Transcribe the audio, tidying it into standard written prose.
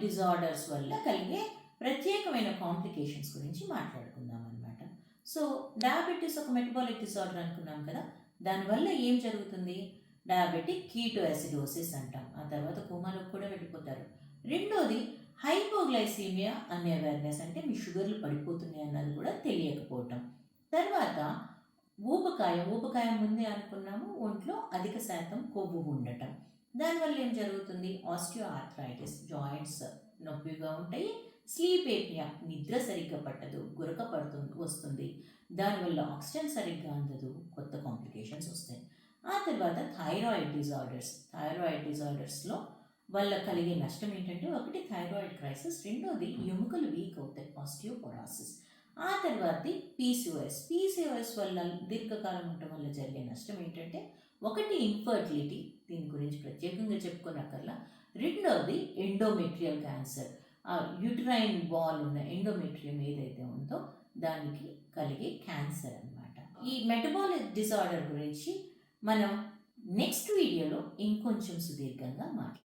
Disorders వల్ల కలిగే ప్రత్యేకమైన కాంప్లికేషన్స్ గురించి మాట్లాడుకుందాం అనమాట. సో డయాబెటీస్ ఒక మెటబాలిక్ డిజార్డర్ అనుకున్నాం కదా, దానివల్ల ఏం జరుగుతుంది? డయాబెటిక్ కీటోయాసిడోసిస్ అంటాం. ఆ తర్వాత కోమాలోకి కూడా వెళ్ళిపోతారు. రెండోది హైపోగ్లైసీమియా అనే అవేర్నెస్, అంటే మీ షుగర్లు పడిపోతున్నాయి అన్నది కూడా తెలియకపోవటం. తర్వాత ఊబకాయం ముందే అనుకున్నాము, ఒంట్లో అధిక శాతం కొవ్వు ఉండటం. దానివల్ల ఏం జరుగుతుంది? ఆస్టియో ఆర్థరైటిస్, జాయింట్స్ నొప్పిగా ఉంటాయి. స్లీప్ ఏపియా, నిద్ర సరిగ్గా పట్టదు, గురక వస్తుంది. దానివల్ల ఆక్సిజన్ సరిగ్గా అందదు, కొత్త కాంప్లికేషన్స్ వస్తాయి. ఆ తర్వాత థైరాయిడ్ డిజార్డర్స్లో వల్ల కలిగే నష్టం ఏంటంటే, ఒకటి థైరాయిడ్ క్రైసిస్, రెండోది ఎముకలు వీక్ అవుతాయి, ఆస్టియోపొరాసిస్. ఆ తర్వాతది పీసీఓఎస్ వల్ల దీర్ఘకాలం ఉండటం వల్ల జరిగే నష్టం ఏంటంటే, ఒకటి ఇన్ఫర్టిలిటీ, దీని గురించి ప్రత్యేకంగా చెప్పుకోనక్కర్లా. రెండోది ఎండోమెట్రియల్ క్యాన్సర్, ఆ యూట్రైన్ వాల్ ఉన్న ఎండోమెట్రియం ఏదైతే ఉందో దానికి కలిగే క్యాన్సర్ అన్నమాట. ఈ మెటబాలిక్ డిజార్డర్ గురించి మనం నెక్స్ట్ వీడియోలో ఇంకొంచెం సుదీర్ఘంగా మాట్లాడతాం.